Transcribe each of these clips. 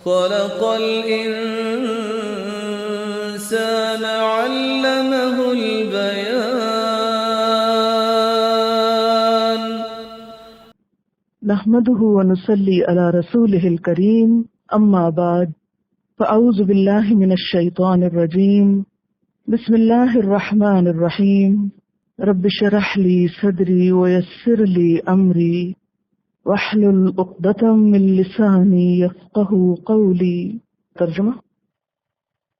خلق الإنسان علمه البيان نحمده ونصلي على رسوله الكريم أما بعد فأعوذ بالله من الشيطان الرجيم بسم الله الرحمن الرحيم رب اشرح لي صدري ويسر لي أمري واحلل عقدة من لساني يفقهوا قولي۔ ترجمہ،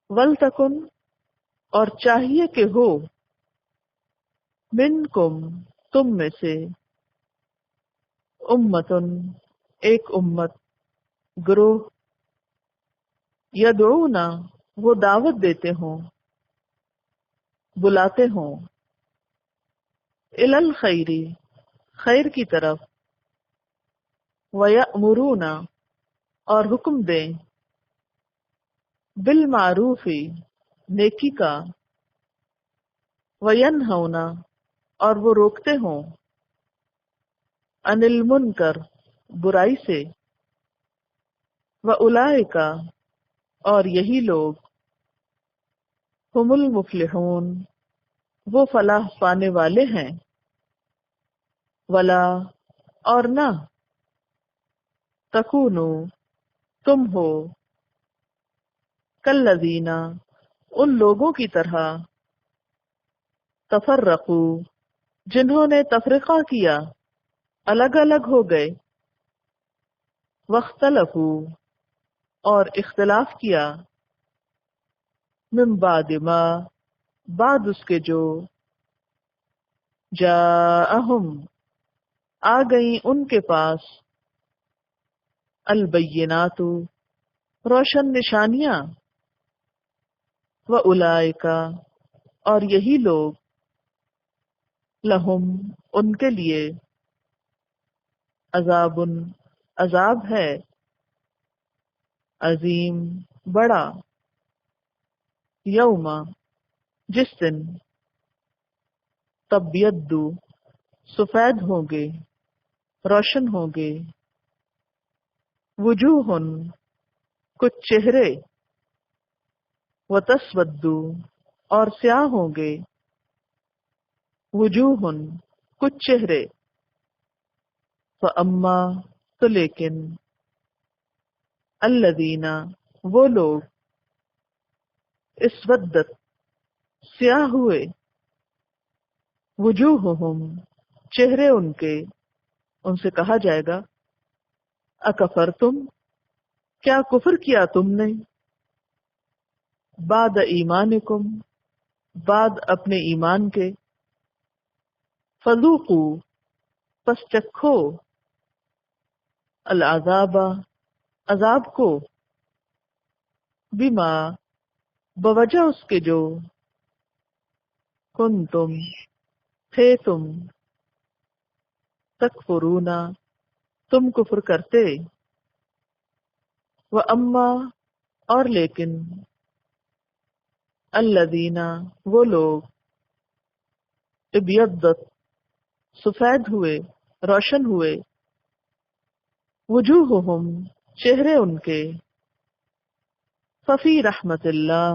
ولتکن اور چاہیے کہ ہو، منکم تم میں سے، امتن ایک امت، گروہ، یدعونا وہ دعوت دیتے ہوں، بلاتے ہوں، الی الخیر خیر کی طرف، وَيَأْمُرُونَ اور حکم دیں، بالمعروف نیکی کا، وَيَنْهَوْنَ اور وہ روکتے ہوں، عَنِ الْمُنْکَر برائی سے، وَأُولَئِکَ اور یہی لوگ، ہم المفلحون وہ فلاح پانے والے ہیں، ولا اور نہ، تکونو تم ہو، کالذین ان لوگوں کی طرح، تفرقو جنہوں نے تفرقہ کیا، الگ الگ ہو گئے، واختلفو اور اختلاف کیا، من بعد ما بعد اس کے جو، جاءہم آ گئیں ان کے پاس، البینات روشن نشانیاں، وَأُولَئِکَ اور یہی لوگ، لہم ان کے لیے، عذاب عذاب ہے، عظیم بڑا، یوم جس دن، تبیض سفید ہوں گے، روشن ہوں گے، وجوہ کچھ چہرے، وتسود اور سیاہ ہوں گے، وجوہ کچھ چہرے، فاما تو لیکن، الذین وہ لوگ، اسودت سیاہ ہوئے، وجوہہم چہرے ان کے، ان سے کہا جائے گا، اکفرتم کیا کفر کیا تم نے، بعد ایمانکم بعد اپنے ایمان کے، فذوقوا پس چکھو، العذاب عذاب کو، بما بوجہ اس کے جو، کنتم تھے تم، تکفرون تم کفر کرتے، وَأَمَّا اور لیکن، الذین وہ لوگ، ابیضت سفید ہوئے، روشن ہوئے، وجوہہم چہرے ان کے، ففی رحمت اللہ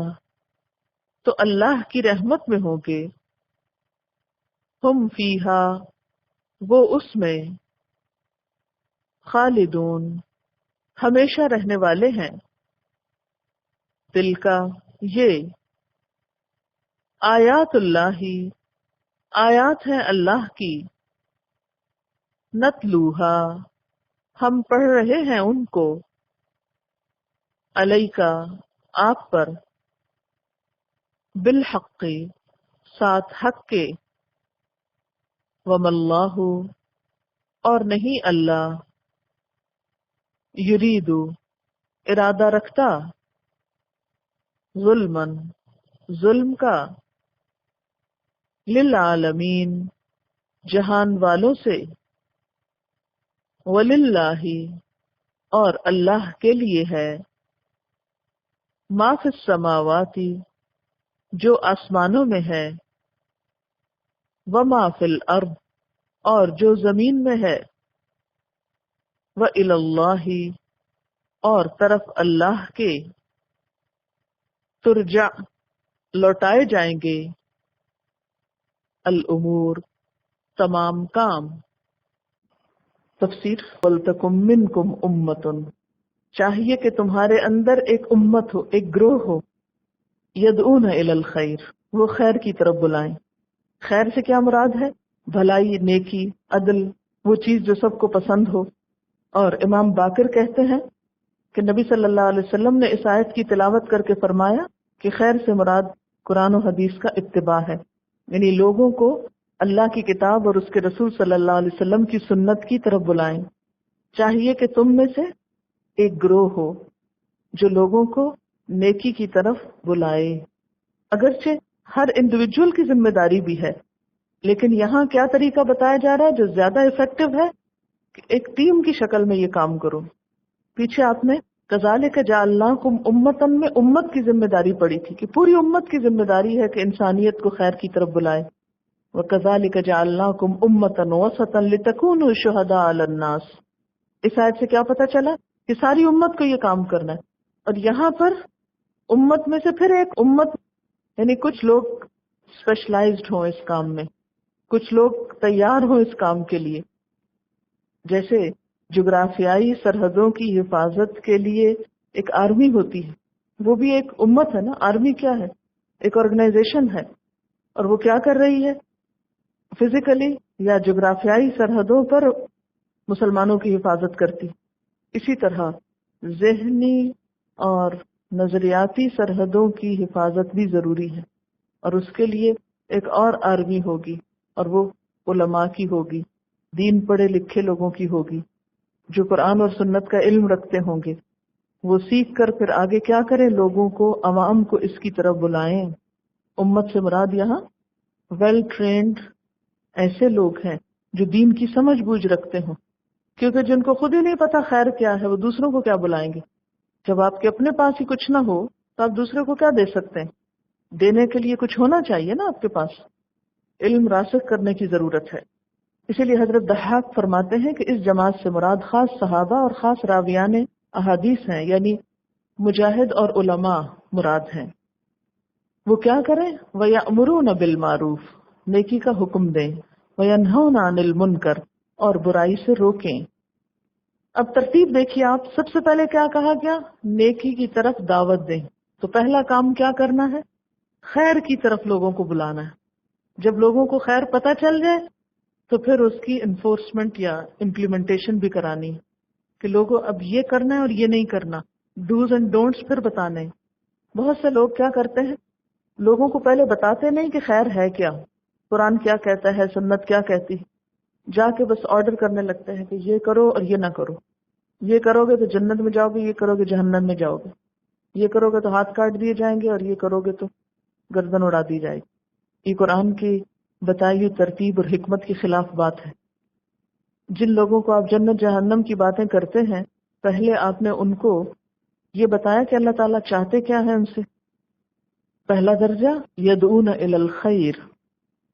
تو اللہ کی رحمت میں ہوں گے، ہم فیہا وہ اس میں، خالدون ہمیشہ رہنے والے ہیں، تلکا یہ، آیات اللہ آیات ہیں اللہ کی، نتلوہا ہم پڑھ رہے ہیں ان کو، علیکا آپ پر، بالحق ساتھ حق کے، وما اللہ اور نہیں اللہ، یرید ارادہ رکھتا، ظلمن ظلم کا، للعالمین جہان والوں سے، وللہ اور اللہ کے لیے ہے، ما فی السماوات جو آسمانوں میں ہے، وما فی الارض اور جو زمین میں ہے، وَإِلَى اللَّهِ اور طرف اللہ کے ترجع لوٹائے جائیں گے الامور تمام کام. تفسیر وَلْتَكُمْ مِنْكُمْ أُمَّةٌ چاہیے کہ تمہارے اندر ایک امت ہو، ایک گروہ ہو، یدعون الی الخیر وہ خیر کی طرف بلائیں. خیر سے کیا مراد ہے؟ بھلائی، نیکی، عدل، وہ چیز جو سب کو پسند ہو. اور امام باقر کہتے ہیں کہ نبی صلی اللہ علیہ وسلم نے اس آیت کی تلاوت کر کے فرمایا کہ خیر سے مراد قرآن و حدیث کا اتباع ہے، یعنی لوگوں کو اللہ کی کتاب اور اس کے رسول صلی اللہ علیہ وسلم کی سنت کی طرف بلائیں. چاہیے کہ تم میں سے ایک گروہ ہو جو لوگوں کو نیکی کی طرف بلائے. اگرچہ ہر انڈیویجول کی ذمہ داری بھی ہے، لیکن یہاں کیا طریقہ بتایا جا رہا ہے جو زیادہ افیکٹو ہے کہ ایک ٹیم کی شکل میں یہ کام کرو. پیچھے آپ نے کذالک جعلناکم امۃ میں امت کی ذمہ داری پڑی تھی کہ پوری امت کی ذمہ داری ہے کہ انسانیت کو خیر کی طرف بلائے. وَكَذَلِكَ جَعَلْنَاكُمْ أُمَّةً وَسَطًا لِتَكُونُوا شُهَدَاءَ عَلَى النَّاسِ. اس آیت سے کیا پتہ چلا کہ ساری امت کو یہ کام کرنا ہے. اور یہاں پر امت میں سے پھر ایک امت، یعنی کچھ لوگ اسپیشلائزڈ ہوں اس کام میں، کچھ لوگ تیار ہوں اس کام کے لیے. جیسے جغرافیائی سرحدوں کی حفاظت کے لیے ایک آرمی ہوتی ہے، وہ بھی ایک امت ہے نا. آرمی کیا ہے؟ ایک آرگنائزیشن ہے، اور وہ کیا کر رہی ہے؟ فزیکلی یا جغرافیائی سرحدوں پر مسلمانوں کی حفاظت کرتی. اسی طرح ذہنی اور نظریاتی سرحدوں کی حفاظت بھی ضروری ہے، اور اس کے لیے ایک اور آرمی ہوگی، اور وہ علماء کی ہوگی، دین پڑھے لکھے لوگوں کی ہوگی جو قرآن اور سنت کا علم رکھتے ہوں گے. وہ سیکھ کر پھر آگے کیا کریں؟ لوگوں کو، عوام کو اس کی طرف بلائیں. امت سے مراد یہاں ویل ٹرینڈ ایسے لوگ ہیں جو دین کی سمجھ بوجھ رکھتے ہوں، کیونکہ جن کو خود ہی نہیں پتا خیر کیا ہے وہ دوسروں کو کیا بلائیں گے. جب آپ کے اپنے پاس ہی کچھ نہ ہو تو آپ دوسرے کو کیا دے سکتے ہیں؟ دینے کے لیے کچھ ہونا چاہیے نا آپ کے پاس. علم راسخ کرنے کی ضرورت ہے. اسی لیے حضرت ضحاک فرماتے ہیں کہ اس جماعت سے مراد خاص صحابہ اور خاص راویان احادیث ہیں، یعنی مجاہد اور علماء مراد ہیں. وہ کیا کریں؟ وَيَأْمُرُونَ بِالْمَعْرُوفِ نیکی کا حکم دیں، وَيَنْهَوْنَ عَنِ الْمُنْكَرِ اور برائی سے روکیں. اب ترتیب دیکھیے آپ، سب سے پہلے کیا کہا گیا؟ نیکی کی طرف دعوت دیں. تو پہلا کام کیا کرنا ہے؟ خیر کی طرف لوگوں کو بلانا ہے. جب لوگوں کو خیر پتہ چل جائے تو پھر اس کی انفورسمنٹ یا امپلیمنٹیشن بھی کرانی ہے کہ لوگوں اب یہ کرنا ہے اور یہ نہیں کرنا. ڈوز اینڈ ڈونٹس پھر بتانے. بہت سے لوگ کیا کرتے ہیں، لوگوں کو پہلے بتاتے نہیں کہ خیر ہے کیا، قرآن کیا کہتا ہے، سنت کیا کہتی ہے. جا کے بس آرڈر کرنے لگتے ہیں کہ یہ کرو اور یہ نہ کرو، یہ کرو گے تو جنت میں جاؤ گے، یہ کرو گے جہنم میں جاؤ گے، یہ کرو گے تو ہاتھ کاٹ دیے جائیں گے اور یہ کرو گے تو گردن اڑا دی جائے گی. یہ قرآن کی بتائی ہوئی ترتیب اور حکمت کے خلاف بات ہے. جن لوگوں کو آپ جنت جہنم کی باتیں کرتے ہیں، پہلے آپ نے ان کو یہ بتایا کہ اللہ تعالیٰ چاہتے کیا ہے ان سے. پہلا درجہ یدعون الی الخیر،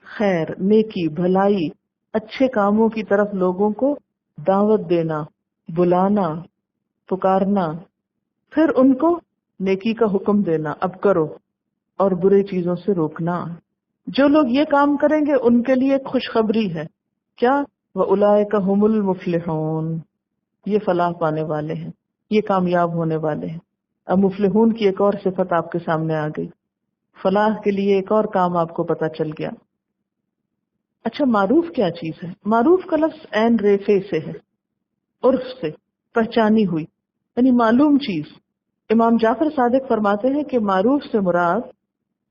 خیر، نیکی، بھلائی، اچھے کاموں کی طرف لوگوں کو دعوت دینا، بلانا، پکارنا. پھر ان کو نیکی کا حکم دینا، اب کرو، اور برے چیزوں سے روکنا. جو لوگ یہ کام کریں گے ان کے لیے خوشخبری ہے. کیا؟ وَأُولَئِكَ هُمُ الْمُفْلِحُونَ یہ فلاح پانے والے ہیں، یہ کامیاب ہونے والے ہیں. اب مفلحون کی ایک اور صفت آپ کے سامنے آ گئی. فلاح کے لیے ایک اور کام آپ کو پتا چل گیا. اچھا، معروف کیا چیز ہے؟ معروف کا لفظ عین ریفے سے ہے، عرف سے، پہچانی ہوئی، یعنی معلوم چیز. امام جعفر صادق فرماتے ہیں کہ معروف سے مراد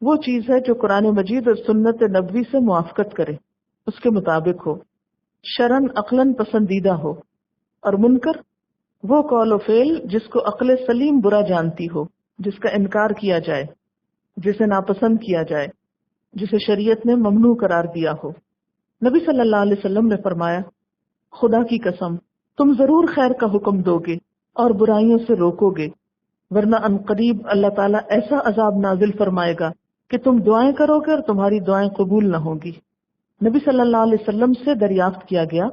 وہ چیز ہے جو قرآن مجید اور سنت نبوی سے موافقت کرے، اس کے مطابق ہو، شرعاً عقلاً پسندیدہ ہو. اور منکر وہ قول و فعل جس کو عقل سلیم برا جانتی ہو، جس کا انکار کیا جائے، جسے ناپسند کیا جائے، جسے شریعت نے ممنوع قرار دیا ہو. نبی صلی اللہ علیہ وسلم نے فرمایا، خدا کی قسم تم ضرور خیر کا حکم دو گے اور برائیوں سے روکو گے، ورنہ ان قریب اللہ تعالیٰ ایسا عذاب نازل فرمائے گا کہ تم دعائیں کرو گے اور تمہاری دعائیں قبول نہ ہوں گی. نبی صلی اللہ علیہ وسلم سے دریافت کیا گیا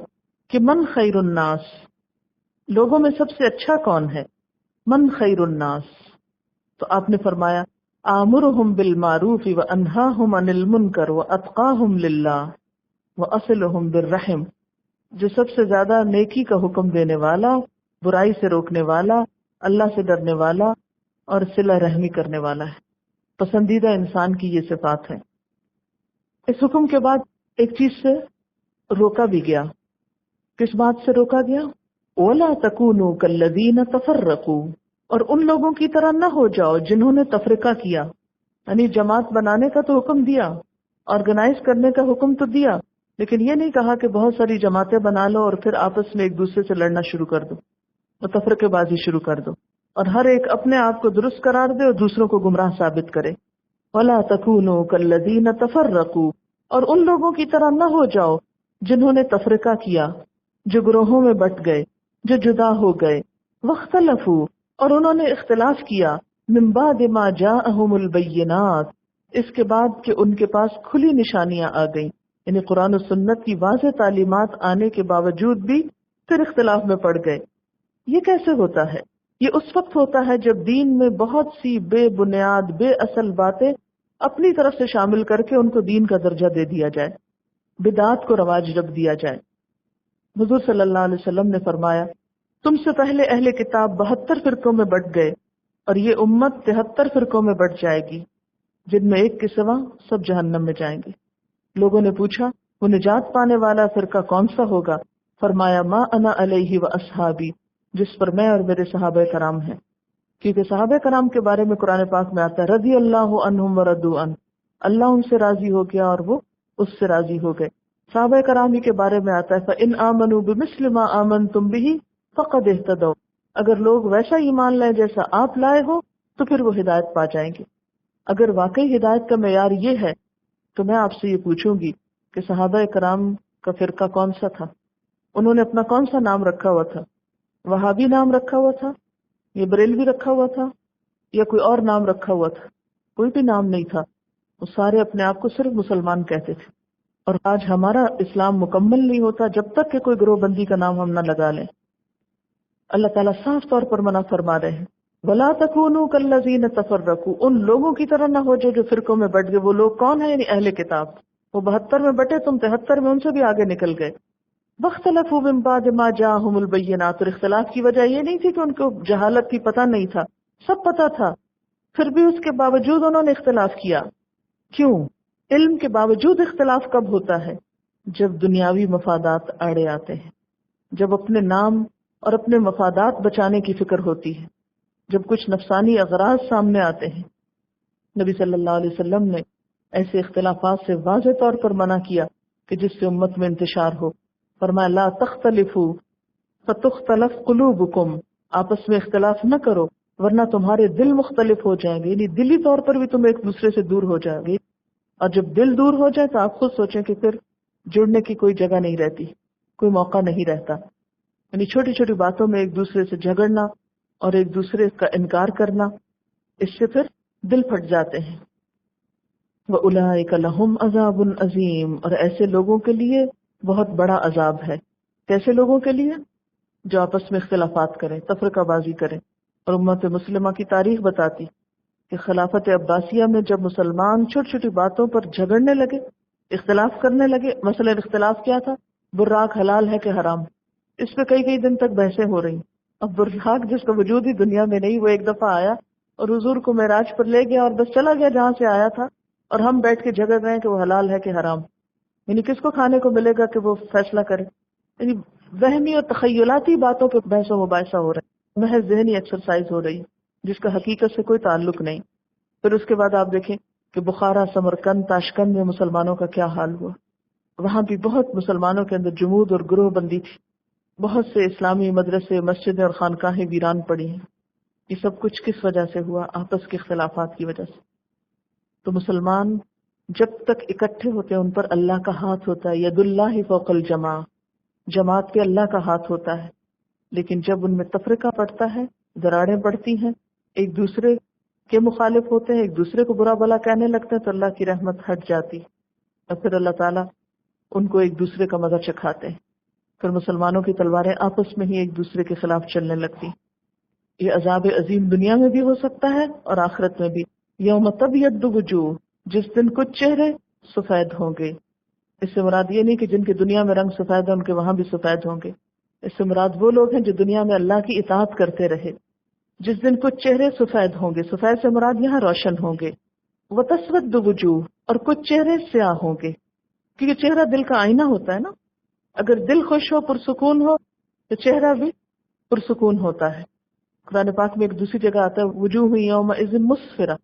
کہ من خیر الناس، لوگوں میں سب سے اچھا کون ہے؟ من خیر الناس، تو آپ نے فرمایا آمرہم بالمعروف وانہاہم عن المنکر واتقاہم للہ واصلہم بالرحم، جو سب سے زیادہ نیکی کا حکم دینے والا، برائی سے روکنے والا، اللہ سے ڈرنے والا اور صلہ رحمی کرنے والا ہے۔ پسندیدہ انسان کی یہ صفات ہے۔ اس حکم کے بعد ایک چیز سے روکا بھی گیا۔ کس بات سے روکا گیا؟ وَلَا تَكُونُوا كَالَّذِينَ تَفَرَّقُوا، اور ان لوگوں کی طرح نہ ہو جاؤ جنہوں نے تفرقہ کیا، یعنی جماعت بنانے کا تو حکم دیا، آرگنائز کرنے کا حکم تو دیا، لیکن یہ نہیں کہا کہ بہت ساری جماعتیں بنا لو اور پھر آپس میں ایک دوسرے سے لڑنا شروع کر دو اور تفرقے بازی شروع کر دو، اور ہر ایک اپنے آپ کو درست قرار دے اور دوسروں کو گمراہ ثابت کرے۔ وَلَا تَكُونُوا كَالَّذِينَ تَفَرَّقُوا، اور ان لوگوں کی طرح نہ ہو جاؤ جنہوں نے تفرقہ کیا، جو گروہوں میں بٹ گئے، جو جدا ہو گئے، وَاخْتَلَفُوا، اور انہوں نے اختلاف کیا، مِن بَعْدِ مَا جَاءَهُمُ الْبَيِّنَاتُ، اس کے بعد کہ ان کے پاس کھلی نشانیاں آ گئیں، یعنی قرآن و سنت کی واضح تعلیمات آنے کے باوجود بھی پھر اختلاف میں پڑ گئے۔ یہ کیسے ہوتا ہے؟ یہ اس وقت ہوتا ہے جب دین میں بہت سی بے بنیاد، بے اصل باتیں اپنی طرف سے شامل کر کے ان کو دین کا درجہ دے دیا جائے، بدعات کو رواج رکھ دیا جائے۔ حضور صلی اللہ علیہ وسلم نے فرمایا، تم سے پہلے اہل کتاب 72 فرقوں میں بٹ گئے اور یہ امت 73 فرقوں میں بٹ جائے گی، جن میں ایک کے سوا سب جہنم میں جائیں گے۔ لوگوں نے پوچھا وہ نجات پانے والا فرقہ کون سا ہوگا؟ فرمایا ما انا علیہ و اصحابی، جس پر میں اور میرے صحابہ کرام ہیں، کیونکہ صحابہ کرام کے بارے میں قرآن پاک میں آتا ہے رضی اللہ عنہم ورضوا عنہ، اللہ ان سے راضی ہو گیا اور وہ اس سے راضی ہو گئے۔ صحابہ کرام ہی کے بارے میں آتا ہے فَإِنْ آمَنُوا بِمِثْلِ مَا آمَنْتُمْ بِهِ فَقَدْ اهْتَدَوْا، اگر لوگ ویسا ایمان لائیں جیسا آپ لائے ہو تو پھر وہ ہدایت پا جائیں گے۔ اگر واقعی ہدایت کا معیار یہ ہے تو میں آپ سے یہ پوچھوں گی کہ صحابہ کرام کا فرقہ کون سا تھا؟ انہوں نے اپنا کون سا نام رکھا ہوا تھا؟ وہابی نام رکھا ہوا تھا یا بریلوی رکھا ہوا تھا یا کوئی اور نام رکھا ہوا تھا؟ کوئی بھی نام نہیں تھا، وہ سارے اپنے آپ کو صرف مسلمان کہتے تھے۔ اور آج ہمارا اسلام مکمل نہیں ہوتا جب تک کہ کوئی گروہ بندی کا نام ہم نہ لگا لیں۔ اللہ تعالیٰ صاف طور پر منع فرما رہے ہیں وَلَا تَكُونُوا كَالَّذِينَ تَفَرَّقُوا، ان لوگوں کی طرح نہ ہو جو فرقوں میں بٹ گئے۔ وہ لوگ کون ہیں؟ یعنی اہل کتاب۔ وہ 72 میں بٹے، تم 73 میں ان سے بھی آگے نکل گئے۔ وَاخْتَلَفُوا مِن بَعْدِ مَا جَاءَهُمُ الْبَيِّنَاتُ، اور اختلاف کی وجہ یہ نہیں تھی کہ ان کو جہالت کی پتہ نہیں تھا، سب پتہ تھا، پھر بھی اس کے باوجود انہوں نے اختلاف کیا۔ کیوں؟ علم کے باوجود اختلاف کب ہوتا ہے؟ جب دنیاوی مفادات آڑے آتے ہیں، جب اپنے نام اور اپنے مفادات بچانے کی فکر ہوتی ہے، جب کچھ نفسانی اغراض سامنے آتے ہیں۔ نبی صلی اللہ علیہ وسلم نے ایسے اختلافات سے واضح طور پر منع کیا کہ جس سے امت میں انتشار ہو۔ فرمایا لا تختلفوا فتختلف قلوبکم، آپس میں اختلاف نہ کرو ورنہ تمہارے دل مختلف ہو جائیں گے، یعنی دلی طور پر بھی تم ایک دوسرے سے دور ہو جائیں گے۔ اور جب دل دور ہو جائے تو آپ خود سوچیں کہ پھر جڑنے کی کوئی جگہ نہیں رہتی، کوئی موقع نہیں رہتا۔ یعنی چھوٹی چھوٹی باتوں میں ایک دوسرے سے جھگڑنا اور ایک دوسرے کا انکار کرنا، اس سے پھر دل پھٹ جاتے ہیں۔ وَأُولَٰئِكَ لَهُمْ عَذَابٌ عَظِيمٌ، اور ایسے لوگوں کے لیے بہت بڑا عذاب ہے۔ کیسے لوگوں کے لیے؟ جو آپس میں اختلافات کریں، تفرقہ بازی کریں۔ اور امت مسلمہ کی تاریخ بتاتی کہ خلافت عباسیہ میں جب مسلمان چھوٹی چھوٹی باتوں پر جھگڑنے لگے، اختلاف کرنے لگے، مثلا اختلاف کیا تھا؟ براق حلال ہے کہ حرام، اس پہ کئی دن تک بحثیں ہو رہی۔ اب براق جس کا وجود ہی دنیا میں نہیں، وہ ایک دفعہ آیا اور حضور کو معراج پر لے گیا اور بس چلا گیا جہاں سے آیا تھا، اور ہم بیٹھ کے جھگڑ رہے ہیں کہ وہ حلال ہے کہ حرام۔ یعنی کس کو کھانے کو ملے گا کہ وہ فیصلہ کرے؟ یعنی وہمی اور تخیلاتی باتوں پہ بحث و مباحثہ ہو رہا ہے، محض ذہنی ایکسرسائز ہو رہی جس کا حقیقت سے کوئی تعلق نہیں۔ پھر اس کے بعد آپ دیکھیں کہ بخارا، سمرقند، تاشقند میں مسلمانوں کا کیا حال ہوا۔ وہاں بھی بہت مسلمانوں کے اندر جمود اور گروہ بندی تھی، بہت سے اسلامی مدرسے، مسجدیں اور خانقاہیں ویران پڑی ہیں۔ یہ سب کچھ کس وجہ سے ہوا؟ آپس کے اختلافات کی وجہ سے۔ تو مسلمان جب تک اکٹھے ہوتے ہیں ان پر اللہ کا ہاتھ ہوتا ہے، ید اللہ فوق الجماع، جماعت پہ اللہ کا ہاتھ ہوتا ہے۔ لیکن جب ان میں تفرقہ پڑتا ہے، دراڑیں پڑتی ہیں، ایک دوسرے کے مخالف ہوتے ہیں، ایک دوسرے کو برا بلا کہنے لگتے ہیں، تو اللہ کی رحمت ہٹ جاتی اور پھر اللہ تعالیٰ ان کو ایک دوسرے کا مزہ چکھاتے ہیں۔ پھر مسلمانوں کی تلواریں آپس میں ہی ایک دوسرے کے خلاف چلنے لگتی۔ یہ عذاب عظیم دنیا میں بھی ہو سکتا ہے اور آخرت میں بھی. یوم تبیض وجوہ، جس دن کچھ چہرے سفید ہوں گے. اس سے مراد یہ نہیں کہ جن کے دنیا میں رنگ سفید ہے ان کے وہاں بھی سفید ہوں گے. اس سے مراد وہ لوگ ہیں جو دنیا میں اللہ کی اطاعت کرتے رہے. جس دن کچھ چہرے سفید ہوں گے، سفید سے مراد یہاں روشن ہوں گے. وتسود وجوہ، اور کچھ چہرے سیاہ ہوں گے، کیونکہ چہرہ دل کا آئینہ ہوتا ہے نا. اگر دل خوش ہو، پرسکون ہو، تو چہرہ بھی پرسکون ہوتا ہے. قرآن پاک میں ایک دوسری جگہ آتا ہے وجوہ یومئذ مسفرہ،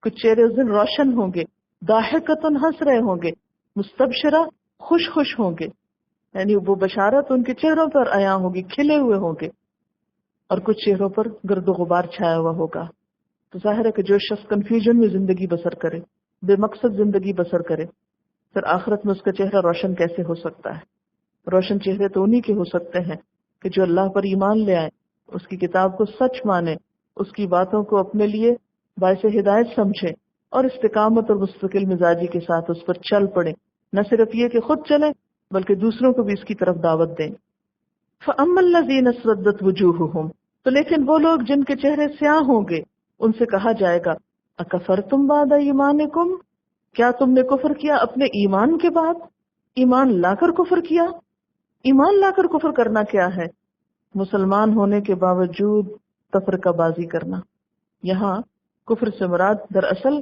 کچھ چہرے اس دن روشن ہوں گے. ضاحکۃ، ہنس رہے ہوں گے. مستبشرہ، خوش خوش ہوں گے، یعنی وہ بشارت ان کے چہروں پر عیاں ہوگی، کھلے ہوئے ہوں گے. اور کچھ چہروں پر گرد و غبار چھایا ہوا ہوگا. تو ظاہر ہے کہ جو شخص کنفیوژن میں زندگی بسر کرے، بے مقصد زندگی بسر کرے، پھر آخرت میں اس کا چہرہ روشن کیسے ہو سکتا ہے؟ روشن چہرے تو انہی کے ہو سکتے ہیں کہ جو اللہ پر ایمان لے آئے، اس کی کتاب کو سچ مانے، اس کی باتوں کو اپنے لیے باعث ہدایت سمجھے اور استقامت اور مستقل مزاجی کے ساتھ اس پر چل پڑے. نہ صرف یہ کہ خود چلیں بلکہ دوسروں کو بھی اس کی طرف دعوت دیں. فَأَمَّا الَّذِينَ اسْوَدَّتْ وُجُوهُهُمْ، تو لیکن وہ لوگ جن کے چہرے سیاہ ہوں گے، ان سے کہا جائے گا اکفرتم بعد ایمانکم، کیا تم نے کفر کیا اپنے ایمان کے بعد؟ ایمان لا کر کفر کیا؟ ایمان لا کر کفر کرنا کیا ہے؟ مسلمان ہونے کے باوجود تفرقہ بازی کرنا. یہاں کفر سے مراد دراصل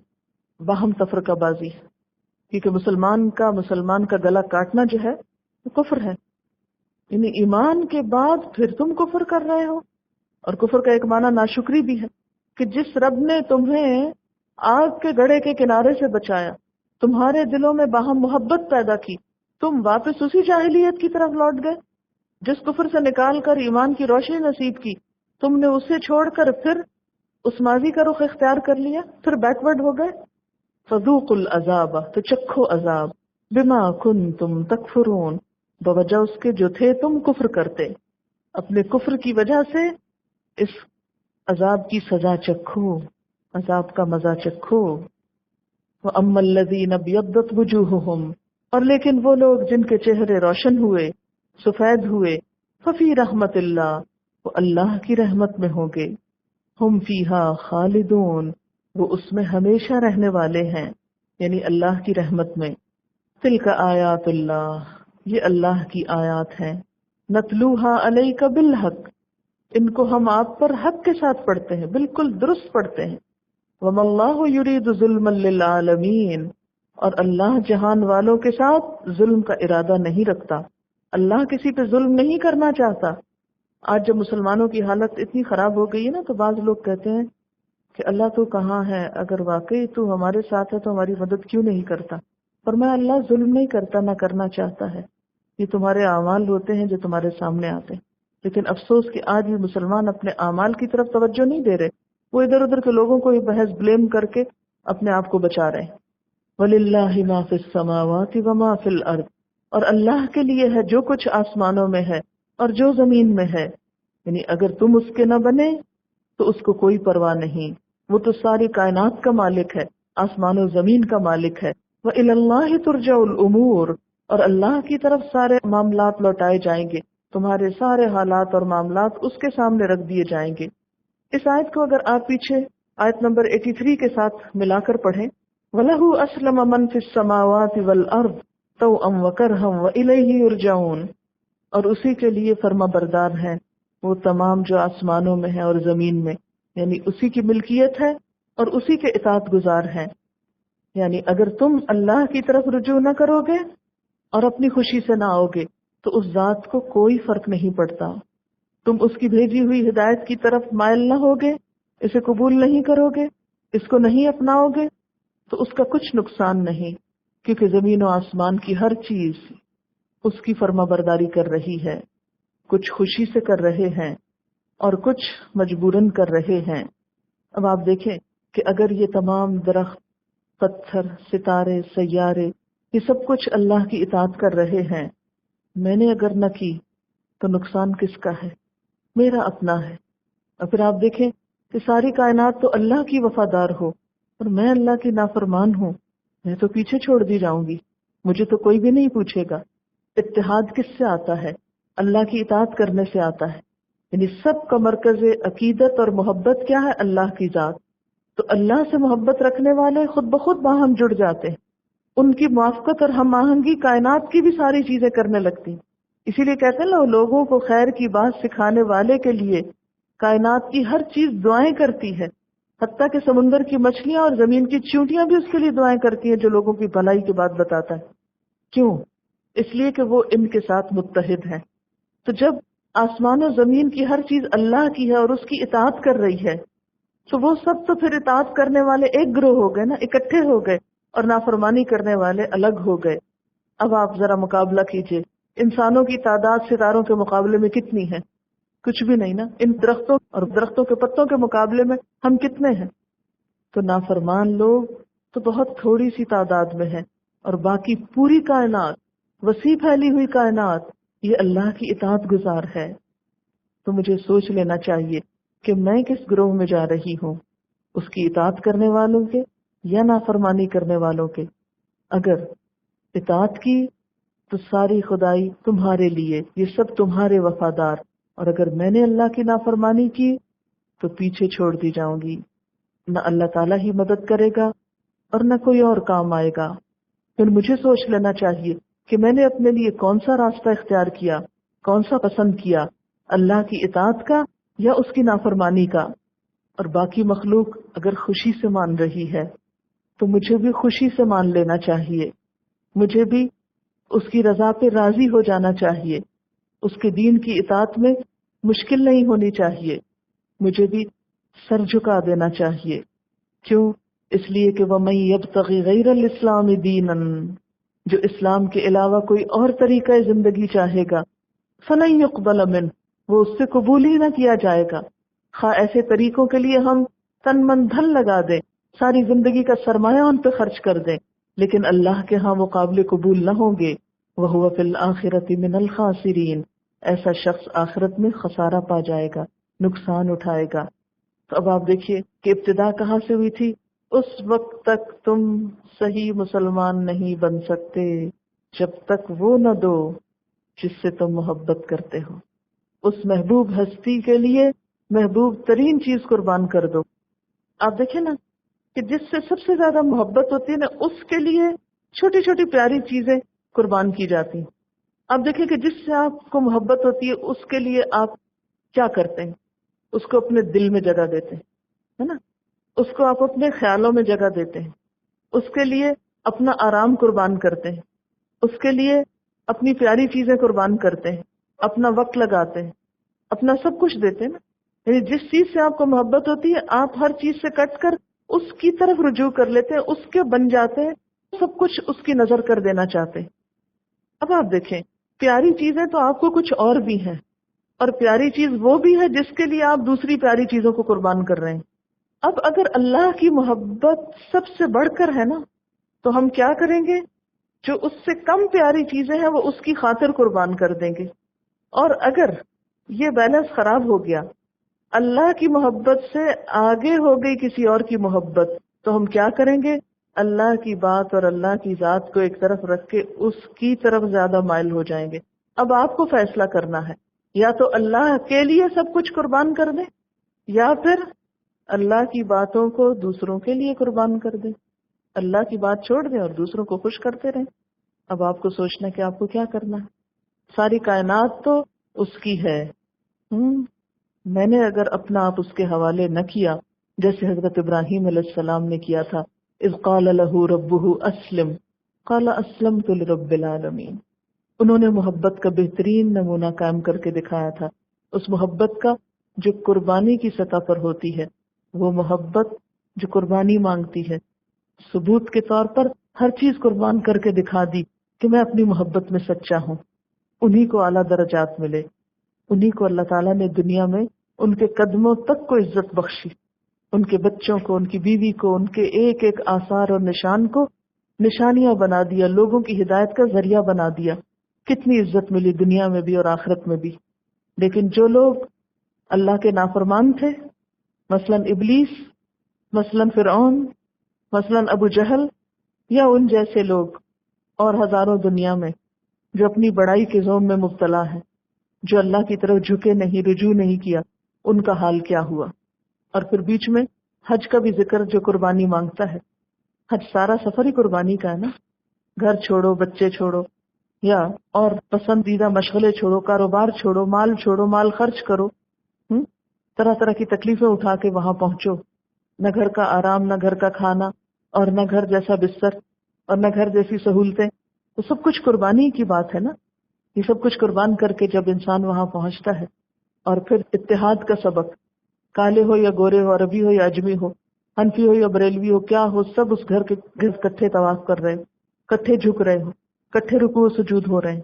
باہم تفرقہ بازی ہے، کیونکہ مسلمان کا گلا کاٹنا جو ہے وہ کفر ہے. یعنی ایمان کے بعد پھر تم کفر کر رہے ہو. اور کفر کا ایک معنی ناشکری بھی ہے کہ جس رب نے تمہیں آگ کے گڑھے کے کنارے سے بچایا، تمہارے دلوں میں باہم محبت پیدا کی، تم واپس اسی جاہلیت کی طرف لوٹ گئے. جس کفر سے نکال کر ایمان کی روشنی نصیب کی، تم نے اسے چھوڑ کر پھر اس ماضی کا رخ اختیار کر لیا، پھر بیکورڈ ہو گئے. فذوقوا العذاب، تو چکھو عذاب، بما کنتم تکفرون، بوجہ اس کے جو تھے تم کفر کرتے. اپنے کفر کی وجہ سے اس عذاب کی سزا چکھو، عذاب کا مزہ چکھو. وَأَمَّا الَّذِينَ ابْيَضَّتْ وُجُوهُهُمْ، اور لیکن وہ لوگ جن کے چہرے روشن ہوئے، سفید ہوئے، ففی رحمت اللہ، وہ اللہ کی رحمت میں ہوں گے. ہم فیہا خالدون، وہ اس میں ہمیشہ رہنے والے ہیں، یعنی اللہ کی رحمت میں. تلک آیات اللہ، یہ اللہ کی آیات ہیں. نتلوہا علیک بالحق، ان کو ہم آپ پر حق کے ساتھ پڑھتے ہیں، بالکل درست پڑھتے ہیں. وما اللہ یرید ظلما للعالمین، اور اللہ جہان والوں کے ساتھ ظلم کا ارادہ نہیں رکھتا. اللہ کسی پہ ظلم نہیں کرنا چاہتا. آج جب مسلمانوں کی حالت اتنی خراب ہو گئی ہے نا، تو بعض لوگ کہتے ہیں کہ اللہ تو کہاں ہے؟ اگر واقعی تو ہمارے ساتھ ہے تو ہماری مدد کیوں نہیں کرتا؟ فرمایا اللہ ظلم نہیں کرتا، نہ کرنا چاہتا ہے. یہ تمہارے اعمال ہوتے ہیں جو تمہارے سامنے آتے ہیں. لیکن افسوس کہ آج بھی مسلمان اپنے اعمال کی طرف توجہ نہیں دے رہے، وہ ادھر ادھر کے لوگوں کو یہ بحث بلیم کر کے اپنے آپ کو بچا رہے ہیں. وَلِلَّهِ مَا فِي السَّمَاوَاتِ وَمَا فِي الْأَرْضِ، اور اللہ کے لیے ہے جو کچھ آسمانوں میں ہے اور جو زمین میں ہے. یعنی اگر تم اس کے نہ بنے تو اس کو کوئی پرواہ نہیں، وہ تو ساری کائنات کا مالک ہے، آسمان و زمین کا مالک ہے. وَإِلَى اللَّهِ تُرْجَعُ الْأُمُورُ، اور اللہ کی طرف سارے معاملات لوٹائے جائیں گے، تمہارے سارے حالات اور معاملات اس کے سامنے رکھ دیے جائیں گے. اس آیت کو اگر آپ پیچھے آیت نمبر 83 کے ساتھ ملا کر پڑھیں، وَلَهُ أَسْلَمَ مَنْ فِي السَّمَاوَاتِ وَالْأَرْضِ طَوْعًا وَكَرْهًا وَإِلَيْهِ يُرْجَعُونَ، اور اسی کے لیے فرما بردار ہیں وہ تمام جو آسمانوں میں ہے اور زمین میں، یعنی اسی کی ملکیت ہے اور اسی کے اطاعت گزار ہیں. یعنی اگر تم اللہ کی طرف رجوع نہ کرو گے اور اپنی خوشی سے نہ آؤ گے تو اس ذات کو کوئی فرق نہیں پڑتا. تم اس کی بھیجی ہوئی ہدایت کی طرف مائل نہ ہوگے، اسے قبول نہیں کرو گے، اس کو نہیں اپناؤ گے تو اس کا کچھ نقصان نہیں، کیونکہ زمین و آسمان کی ہر چیز اس کی فرما برداری کر رہی ہے. کچھ خوشی سے کر رہے ہیں اور کچھ مجبوراً کر رہے ہیں. اب آپ دیکھیں کہ اگر یہ تمام درخت، پتھر، ستارے، سیارے، یہ سب کچھ اللہ کی اطاعت کر رہے ہیں، میں نے اگر نہ کی تو نقصان کس کا ہے؟ میرا اپنا ہے. اور پھر آپ دیکھیں کہ ساری کائنات تو اللہ کی وفادار ہو اور میں اللہ کی نافرمان ہوں، میں تو پیچھے چھوڑ دی جاؤں گی، مجھے تو کوئی بھی نہیں پوچھے گا. اتحاد کس سے آتا ہے؟ اللہ کی اطاعت کرنے سے آتا ہے. یعنی سب کا مرکز عقیدت اور محبت کیا ہے؟ اللہ کی ذات. تو اللہ سے محبت رکھنے والے خود بخود باہم جڑ جاتے ہیں. ان کی موافقت اور ہم آہنگی کائنات کی بھی ساری چیزیں کرنے لگتی. اسی لیے کہتے ہیں نا لوگوں کو خیر کی بات سکھانے والے کے لیے کائنات کی ہر چیز دعائیں کرتی ہے، حتیٰ کہ سمندر کی مچھلیاں اور زمین کی چیونٹیاں بھی اس کے لیے دعائیں کرتی ہیں جو لوگوں کی بھلائی کی بات بتاتا ہے. کیوں؟ اس لیے کہ وہ ان کے ساتھ متحد ہیں. تو جب آسمان و زمین کی ہر چیز اللہ کی ہے اور اس کی اطاعت کر رہی ہے تو وہ سب تو پھر اطاعت کرنے والے ایک گروہ ہو گئے نا، اکٹھے ہو گئے، اور نافرمانی کرنے والے الگ ہو گئے. اب آپ ذرا مقابلہ کیجئے، انسانوں کی تعداد ستاروں کے مقابلے میں کتنی ہے؟ کچھ بھی نہیں نا. ان درختوں اور درختوں کے پتوں کے مقابلے میں ہم کتنے ہیں؟ تو نافرمان لوگ تو بہت تھوڑی سی تعداد میں ہیں، اور باقی پوری کائنات، وسیع پھیلی ہوئی کائنات، یہ اللہ کی اطاعت گزار ہے. تو مجھے سوچ لینا چاہیے کہ میں کس گروہ میں جا رہی ہوں، اس کی اطاعت کرنے والوں کے یا نافرمانی کرنے والوں کے. اگر اطاعت کی تو ساری خدائی تمہارے لیے، یہ سب تمہارے وفادار، اور اگر میں نے اللہ کی نافرمانی کی تو پیچھے چھوڑ دی جاؤں گی. نہ اللہ تعالیٰ ہی مدد کرے گا اور نہ کوئی اور کام آئے گا. پھر مجھے سوچ لینا چاہیے کہ میں نے اپنے لیے کون سا راستہ اختیار کیا، کون سا پسند کیا، اللہ کی اطاعت کا یا اس کی نافرمانی کا. اور باقی مخلوق اگر خوشی سے مان رہی ہے تو مجھے بھی خوشی سے مان لینا چاہیے، مجھے بھی اس کی رضا پہ راضی ہو جانا چاہیے، اس کے دین کی اطاعت میں مشکل نہیں ہونی چاہیے، مجھے بھی سر جھکا دینا چاہیے. کیوں؟ اس لیے کہ وَمَن يَبْتَغِ غَيْرَ الْإِسْلَامِ دِينًا، جو اسلام کے علاوہ کوئی اور طریقہ زندگی چاہے گا، فَلَن يُقْبَلَ مِنْهُ، وہ اس سے قبول ہی نہ کیا جائے گا. خواہ ایسے طریقوں کے لیے ہم تن من دھن لگا دیں، ساری زندگی کا سرمایہ ان پہ خرچ کر دیں، لیکن اللہ کے ہاں وہ قابل قبول نہ ہوں گے. وَهُوَ فِي الْآخِرَةِ مِنَ الْخَاسِرِينَ، ایسا شخص آخرت میں خسارہ پا جائے گا، نقصان اٹھائے گا. تو اب آپ دیکھیے کہ ابتدا کہاں سے ہوئی تھی؟ اس وقت تک تم صحیح مسلمان نہیں بن سکتے جب تک وہ نہ دو جس سے تم محبت کرتے ہو. اس محبوب ہستی کے لیے محبوب ترین چیز قربان کر دو. آپ دیکھیں نا کہ جس سے سب سے زیادہ محبت ہوتی ہے نا، اس کے لیے چھوٹی چھوٹی پیاری چیزیں قربان کی جاتی ہیں. آپ دیکھیں کہ جس سے آپ کو محبت ہوتی ہے اس کے لیے آپ کیا کرتے ہیں؟ اس کو اپنے دل میں جگہ دیتے ہیں، ہے نا؟ اس کو آپ اپنے خیالوں میں جگہ دیتے ہیں، اس کے لیے اپنا آرام قربان کرتے ہیں، اس کے لیے اپنی پیاری چیزیں قربان کرتے ہیں، اپنا وقت لگاتے ہیں، اپنا سب کچھ دیتے ہیں نا. یعنی جس چیز سے آپ کو محبت ہوتی ہے آپ ہر چیز سے کٹ کر اس کی طرف رجوع کر لیتے ہیں، اس کے بن جاتے ہیں، سب کچھ اس کی نظر کر دینا چاہتے ہیں. اب آپ دیکھیں پیاری چیزیں تو آپ کو کچھ اور بھی ہیں، اور پیاری چیز وہ بھی ہے جس کے لیے آپ دوسری پیاری چیزوں کو قربان کر رہے ہیں. اب اگر اللہ کی محبت سب سے بڑھ کر ہے نا تو ہم کیا کریں گے؟ جو اس سے کم پیاری چیزیں ہیں وہ اس کی خاطر قربان کر دیں گے. اور اگر یہ بیلنس خراب ہو گیا، اللہ کی محبت سے آگے ہو گئی کسی اور کی محبت، تو ہم کیا کریں گے؟ اللہ کی بات اور اللہ کی ذات کو ایک طرف رکھ کے اس کی طرف زیادہ مائل ہو جائیں گے. اب آپ کو فیصلہ کرنا ہے، یا تو اللہ کے لیے سب کچھ قربان کر دیں یا پھر اللہ کی باتوں کو دوسروں کے لیے قربان کر دیں. اللہ کی بات چھوڑ دیں اور دوسروں کو خوش کرتے رہیں. اب آپ کو سوچنا کہ آپ کو کیا کرنا ہے. ساری کائنات تو اس کی ہے. میں نے اگر اپنا آپ اس کے حوالے نہ کیا جیسے حضرت ابراہیم علیہ السلام نے کیا تھا، اذ قال له ربه اسلم قال اسلمت لرب العالمین، انہوں نے محبت کا بہترین نمونہ قائم کر کے دکھایا تھا. اس محبت کا جو قربانی کی سطح پر ہوتی ہے، وہ محبت جو قربانی مانگتی ہے، ثبوت کے طور پر ہر چیز قربان کر کے دکھا دی کہ میں اپنی محبت میں سچا ہوں. انہی کو اعلیٰ درجات ملے، انہی کو اللہ تعالیٰ نے دنیا میں ان کے قدموں تک کو عزت بخشی، ان کے بچوں کو، ان کی بیوی کو، ان کے ایک ایک آثار اور نشان کو نشانیاں بنا دیا، لوگوں کی ہدایت کا ذریعہ بنا دیا. کتنی عزت ملی دنیا میں بھی اور آخرت میں بھی. لیکن جو لوگ اللہ کے نافرمان تھے، مثلا ابلیس، مثلا فرعون، مثلا ابو جہل، یا ان جیسے لوگ اور ہزاروں دنیا میں جو اپنی بڑائی کے زوم میں مبتلا ہیں، جو اللہ کی طرف جھکے نہیں، رجوع نہیں کیا، ان کا حال کیا ہوا؟ اور پھر بیچ میں حج کا بھی ذکر جو قربانی مانگتا ہے. حج سارا سفر ہی قربانی کا ہے نا. گھر چھوڑو، بچے چھوڑو، یا اور پسندیدہ مشغلے چھوڑو، کاروبار چھوڑو، مال خرچ کرو، طرح طرح کی تکلیفیں اٹھا کے وہاں پہنچو. نہ گھر کا آرام، نہ گھر کا کھانا، اور نہ گھر جیسا بستر، اور نہ گھر جیسی سہولتیں. تو سب کچھ قربانی کی بات ہے نا. یہ سب کچھ قربان کر کے جب انسان وہاں پہنچتا ہے، اور پھر اتحاد کا سبق، کالے ہو یا گورے ہو، عربی ہو یا اجمی ہو، حنفی ہو یا بریلوی ہو، کیا ہو، سب اس گھر کے گرد کٹھے طواف کر رہے ہو، کٹھے جھک رہے ہو، کٹھے رکوع و سجود ہو رہے ہیں.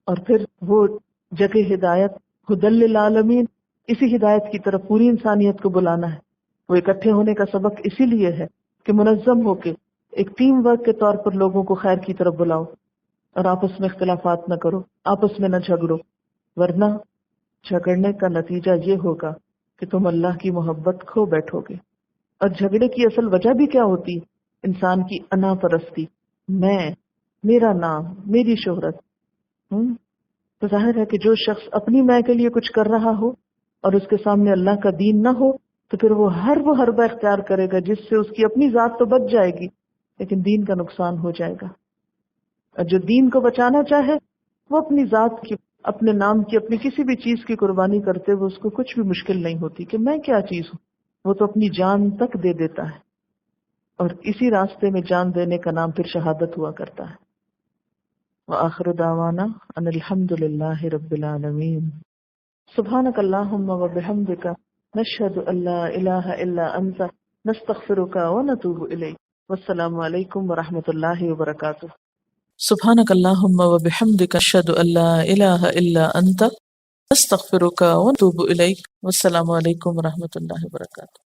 اور پھر وہ جگہ ہدایت، ہدی للعالمین، اسی ہدایت کی طرف پوری انسانیت کو بلانا ہے. وہ اکٹھے ہونے کا سبق اسی لیے ہے کہ منظم ہو کے ایک ٹیم ورک کے طور پر لوگوں کو خیر کی طرف بلاؤ، اور آپس میں اختلافات نہ کرو، آپس میں نہ جھگڑو، ورنہ جھگڑنے کا نتیجہ یہ ہوگا کہ تم اللہ کی محبت کھو بیٹھو گے. اور جھگڑے کی اصل وجہ بھی کیا ہوتی؟ انسان کی انا پرستی، میں، میرا نام، میری شہرت. تو ظاہر ہے کہ جو شخص اپنی میں کے لیے کچھ کر رہا ہو اور اس کے سامنے اللہ کا دین نہ ہو، تو پھر وہ حربہ اختیار کرے گا جس سے اس کی اپنی ذات تو بچ جائے گی لیکن دین کا نقصان ہو جائے گا. اور جو دین کو بچانا چاہے وہ اپنی ذات کی، اپنے نام کی، اپنی کسی بھی چیز کی قربانی کرتے ہوئے اس کو کچھ بھی مشکل نہیں ہوتی کہ میں کیا چیز ہوں. وہ تو اپنی جان تک دے دیتا ہے، اور اسی راستے میں جان دینے کا نام پھر شہادت ہوا کرتا ہے. وآخر دعوانا ان الحمد للہ رب العالمین. سبحانک اللہم وبحمدک، نشہد ان لا الہ الا انت، نستغفرک ونتوب الیک. والسلام علیکم ورحمۃ اللہ وبرکاتہ. سبحانک اللہم وبحمدک، اشہد ان لا الہ الا انت، استغفرک و اتوب الیک. والسلام علیکم ورحمۃ اللہ وبرکاتہ.